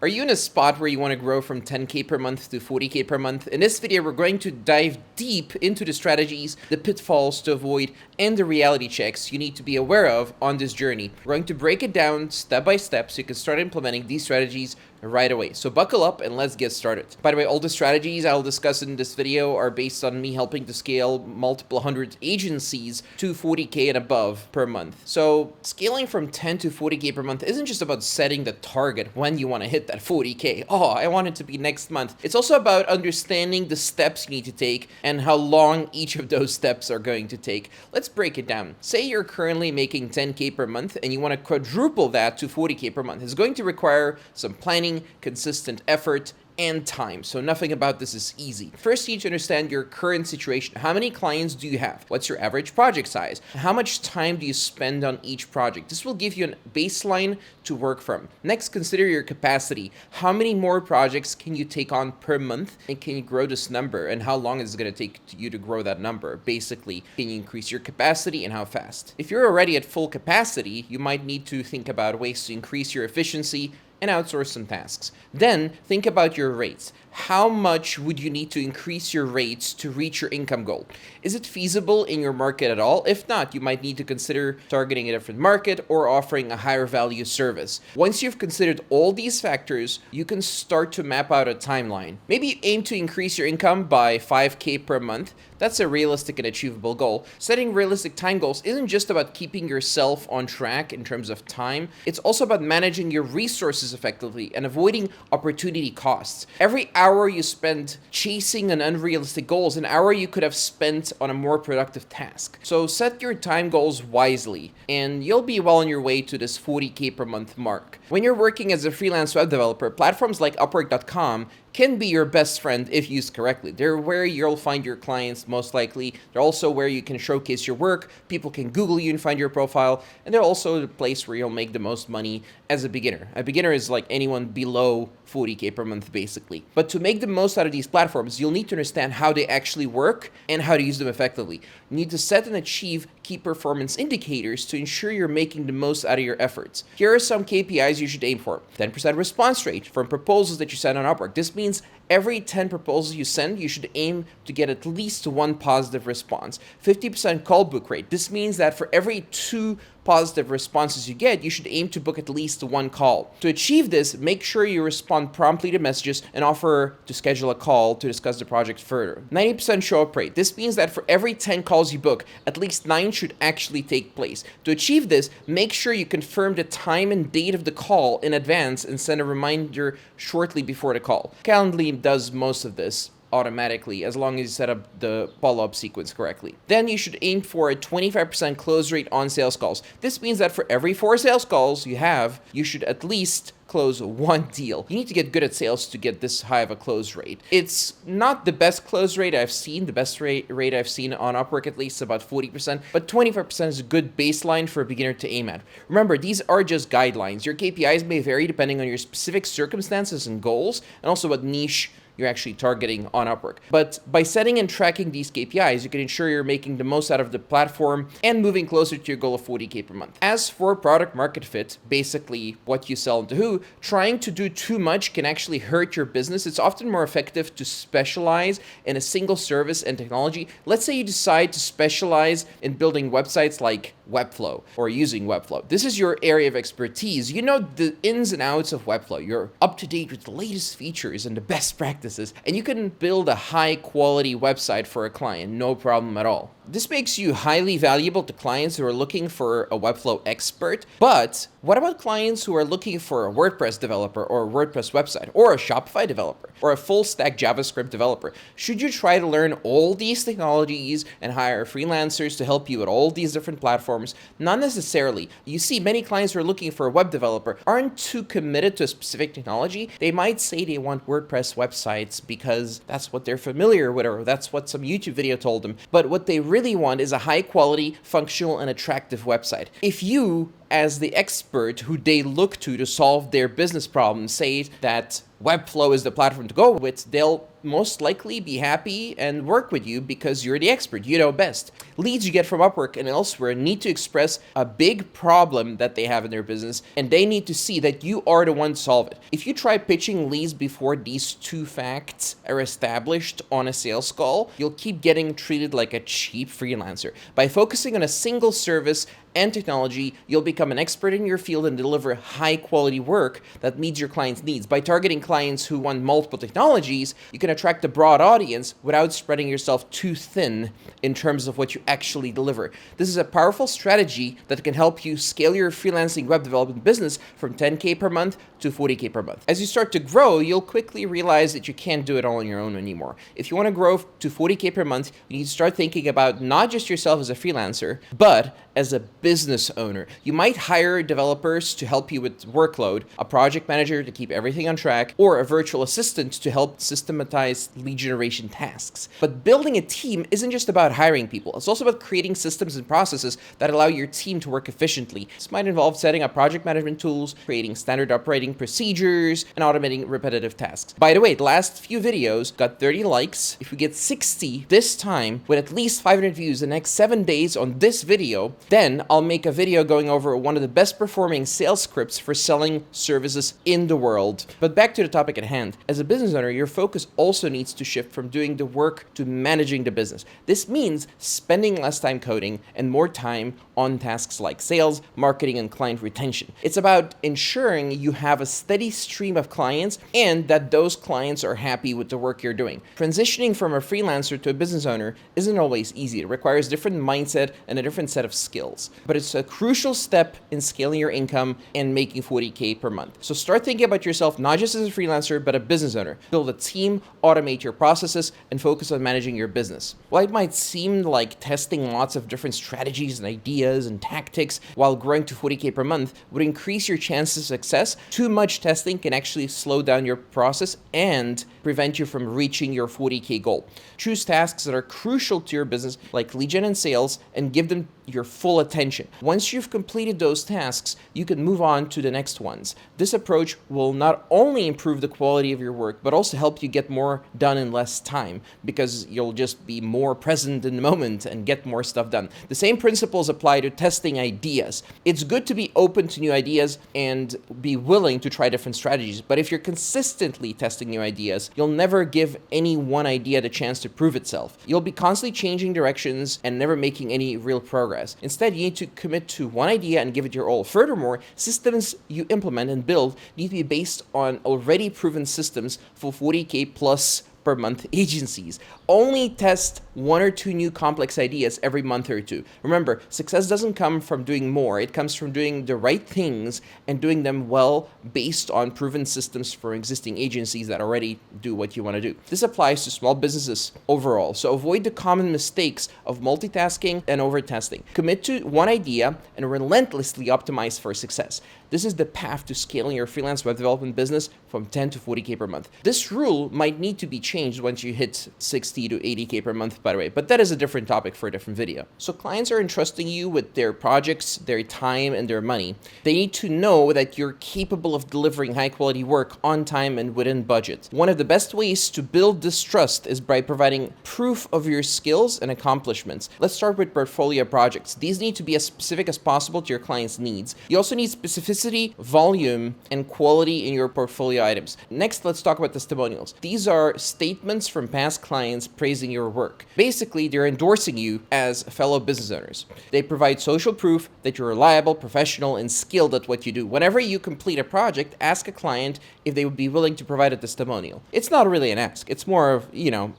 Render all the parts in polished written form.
Are you in a spot where you want to grow from 10K per month to 40K per month? In this video, we're going to dive deep into the strategies, the pitfalls to avoid, and the reality checks you need to be aware of on this journey. We're going to break it down step by step so you can start implementing these strategies right away. So buckle up and let's get started. By the way, all the strategies I'll discuss in this video are based on me helping to scale multiple hundred agencies to 40K and above per month. So scaling from 10 to 40K per month isn't just about setting the target when you want to hit that 40K. Oh, I want it to be next month. It's also about understanding the steps you need to take and how long each of those steps are going to take. Let's break it down. Say you're currently making 10K per month and you want to quadruple that to 40K per month. It's going to require some planning, consistent effort, and time. So nothing about this is easy. First, you need to understand your current situation. How many clients do you have? What's your average project size? How much time do you spend on each project? This will give you a baseline to work from. Next, consider your capacity. How many more projects can you take on per month, and can you grow this number? And how long is it going to take you to grow that number? Basically, can you increase your capacity and how fast? If you're already at full capacity, you might need to think about ways to increase your efficiency and outsource some tasks. Then think about your rates. How much would you need to increase your rates to reach your income goal? Is it feasible in your market at all? If not, you might need to consider targeting a different market or offering a higher value service. Once you've considered all these factors, you can start to map out a timeline. Maybe aim to increase your income by 5K per month. That's a realistic and achievable goal. Setting realistic time goals isn't just about keeping yourself on track in terms of time. It's also about managing your resources effectively and avoiding opportunity costs. Every hour you spend chasing an unrealistic goal is an hour you could have spent on a more productive task. So set your time goals wisely and you'll be well on your way to this 40K per month mark. When you're working as a freelance web developer, platforms like Upwork.com can be your best friend if used correctly. They're where you'll find your clients most likely. They're also where you can showcase your work. People can Google you and find your profile. And they're also the place where you'll make the most money as a beginner. A beginner is like anyone below 40K per month, basically. But to make the most out of these platforms, you'll need to understand how they actually work and how to use them effectively. You need to set and achieve key performance indicators to ensure you're making the most out of your efforts. Here are some KPIs you should aim for. 10% response rate from proposals that you send on Upwork. This means every 10 proposals you send, you should aim to get at least one positive response. 50% call book rate. This means that for every 2 positive responses you get, you should aim to book at least 1 call. To achieve this, make sure you respond promptly to messages and offer to schedule a call to discuss the project further. 90% show up rate. This means that for every 10 calls you book, at least 9 should actually take place. To achieve this, make sure you confirm the time and date of the call in advance and send a reminder shortly before the call. Calendly does most of this automatically as long as you set up the follow-up sequence correctly. Then you should aim for a 25% close rate on sales calls. This means that for every 4 sales calls you have, you should at least close 1 deal. You need to get good at sales to get this high of a close rate. It's not the best close rate I've seen. The best rate I've seen on Upwork at least about 40%, but 25% is a good baseline for a beginner to aim at. Remember, these are just guidelines. Your KPIs may vary depending on your specific circumstances and goals, and also what niche you're actually targeting on Upwork. But by setting and tracking these KPIs, you can ensure you're making the most out of the platform and moving closer to your goal of 40K per month. As for product market fit, basically what you sell and to who, trying to do too much can actually hurt your business. It's often more effective to specialize in a single service and technology. Let's say you decide to specialize in building websites like Webflow or using Webflow. This is your area of expertise. You know the ins and outs of Webflow. You're up to date with the latest features and the best practices, and you can build a high quality website for a client, no problem at all. This makes you highly valuable to clients who are looking for a Webflow expert. But what about clients who are looking for a WordPress developer or a WordPress website or a Shopify developer or a full stack JavaScript developer? Should you try to learn all these technologies and hire freelancers to help you with all these different platforms? Not necessarily. You see, many clients who are looking for a web developer aren't too committed to a specific technology. They might say they want WordPress websites because that's what they're familiar with or that's what some YouTube video told them. But what they really want is a high quality, functional, and attractive website. If you, as the expert who they look to solve their business problems, say that Webflow is the platform to go with, they'll most likely be happy and work with you because you're the expert, you know best. Leads you get from Upwork and elsewhere need to express a big problem that they have in their business, and they need to see that you are the one to solve it. If you try pitching leads before these two facts are established on a sales call, you'll keep getting treated like a cheap freelancer. By focusing on a single service and technology, you'll become an expert in your field and deliver high quality work that meets your clients' needs. By targeting clients who want multiple technologies, you can attract a broad audience without spreading yourself too thin in terms of what you actually deliver. This is a powerful strategy that can help you scale your freelancing web development business from 10K per month to 40K per month. As you start to grow, you'll quickly realize that you can't do it all on your own anymore. If you want to grow to 40K per month, you need to start thinking about not just yourself as a freelancer, but as a business owner. You might hire developers to help you with workload, a project manager to keep everything on track, or a virtual assistant to help systematize lead generation tasks. But building a team isn't just about hiring people. It's also about creating systems and processes that allow your team to work efficiently. This might involve setting up project management tools, creating standard operating procedures, and automating repetitive tasks. By the way, the last few videos got 30 likes. If we get 60 this time with at least 500 views the next 7 days on this video, then I'll make a video going over one of the best performing sales scripts for selling services in the world. But back to the topic at hand. As a business owner, your focus also needs to shift from doing the work to managing the business. This means spending less time coding and more time on tasks like sales, marketing, and client retention. It's about ensuring you have a steady stream of clients and that those clients are happy with the work you're doing. Transitioning from a freelancer to a business owner isn't always easy. It requires different mindset and a different set of skills. But it's a crucial step in scaling your income and making 40K per month. So start thinking about yourself not just as a freelancer, but a business owner. Build a team, automate your processes, and focus on managing your business. While it might seem like testing lots of different strategies and ideas and tactics while growing to 40K per month would increase your chances of success, too much testing can actually slow down your process and prevent you from reaching your 40K goal. Choose tasks that are crucial to your business, like lead gen and sales, and give them your full attention. Once you've completed those tasks, you can move on to the next ones. This approach will not only improve the quality of your work, but also help you get more done in less time, because you'll just be more present in the moment and get more stuff done. The same principles apply to testing ideas. It's good to be open to new ideas and be willing to try different strategies, but if you're consistently testing new ideas, you'll never give any one idea the chance to prove itself. You'll be constantly changing directions and never making any real progress. Instead, you need to commit to one idea and give it your all. Furthermore, systems you implement and build need to be based on already proven systems for 40K plus per month agencies. Only test one or two new complex ideas every month or two. Remember, success doesn't come from doing more. It comes from doing the right things and doing them well based on proven systems for existing agencies that already do what you want to do. This applies to small businesses overall. So avoid the common mistakes of multitasking and over-testing. Commit to one idea and relentlessly optimize for success. This is the path to scaling your freelance web development business from 10 to 40K per month. This rule might need to be changed once you hit 60 to 80K per month, by the way, but that is a different topic for a different video. So clients are entrusting you with their projects, their time, and their money. They need to know that you're capable of delivering high quality work on time and within budget. One of the best ways to build this trust is by providing proof of your skills and accomplishments. Let's start with portfolio projects. These need to be as specific as possible to your client's needs. You also need specificity, volume, and quality in your portfolio items. Next, let's talk about testimonials. These are statements from past clients praising your work. Basically, they're endorsing you as fellow business owners. They provide social proof that you're reliable, professional, and skilled at what you do. Whenever you complete a project, ask a client if they would be willing to provide a testimonial. It's not really an ask. It's more of,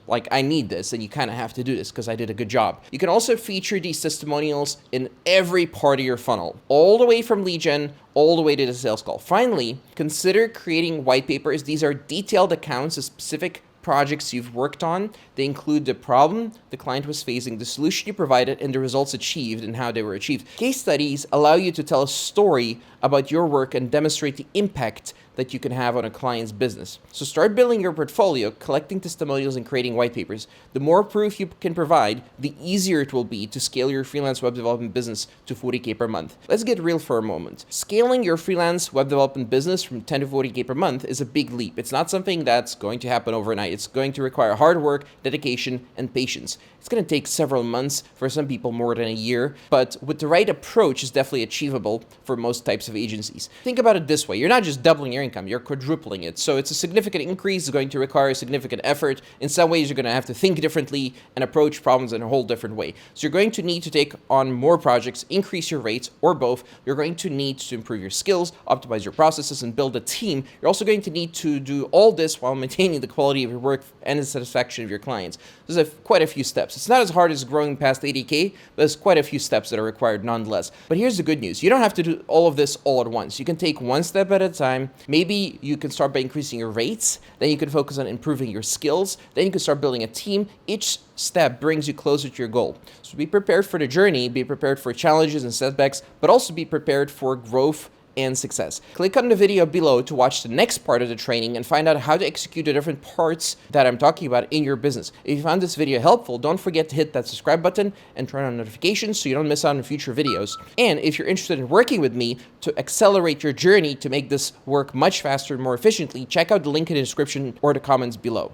like, I need this and you kind of have to do this because I did a good job. You can also feature these testimonials in every part of your funnel, all the way from lead gen, all the way to the sales call. Finally, consider creating white papers. These are detailed accounts of specific projects you've worked on. They include the problem the client was facing, the solution you provided, and the results achieved and how they were achieved. Case studies allow you to tell a story about your work and demonstrate the impact that you can have on a client's business. So start building your portfolio, collecting testimonials, and creating white papers. The more proof you can provide, the easier it will be to scale your freelance web development business to 40K per month. Let's get real for a moment. Scaling your freelance web development business from 10 to 40K per month is a big leap. It's not something that's going to happen overnight. It's going to require hard work, dedication, and patience. It's going to take several months, for some people more than a year, but with the right approach, it's definitely achievable for most types of agencies. Think about it this way. You're not just doubling your income, you're quadrupling it. So it's a significant increase. It's going to require significant effort. In some ways, you're going to have to think differently and approach problems in a whole different way. So you're going to need to take on more projects, increase your rates, or both. You're going to need to improve your skills, optimize your processes, and build a team. You're also going to need to do all this while maintaining the quality of your work and the satisfaction of your clients. There's quite a few steps. It's not as hard as growing past 80K, but there's quite a few steps that are required nonetheless. But here's the good news. You don't have to do all of this all at once. You can take one step at a time. Maybe you can start by increasing your rates. Then you can focus on improving your skills. Then you can start building a team. Each step brings you closer to your goal. So be prepared for the journey, be prepared for challenges and setbacks, but also be prepared for growth and success. Click on the video below to watch the next part of the training and find out how to execute the different parts that I'm talking about in your business. If you found this video helpful, don't forget to hit that subscribe button and turn on notifications so you don't miss out on future videos. And if you're interested in working with me to accelerate your journey to make this work much faster and more efficiently, check out the link in the description or the comments below.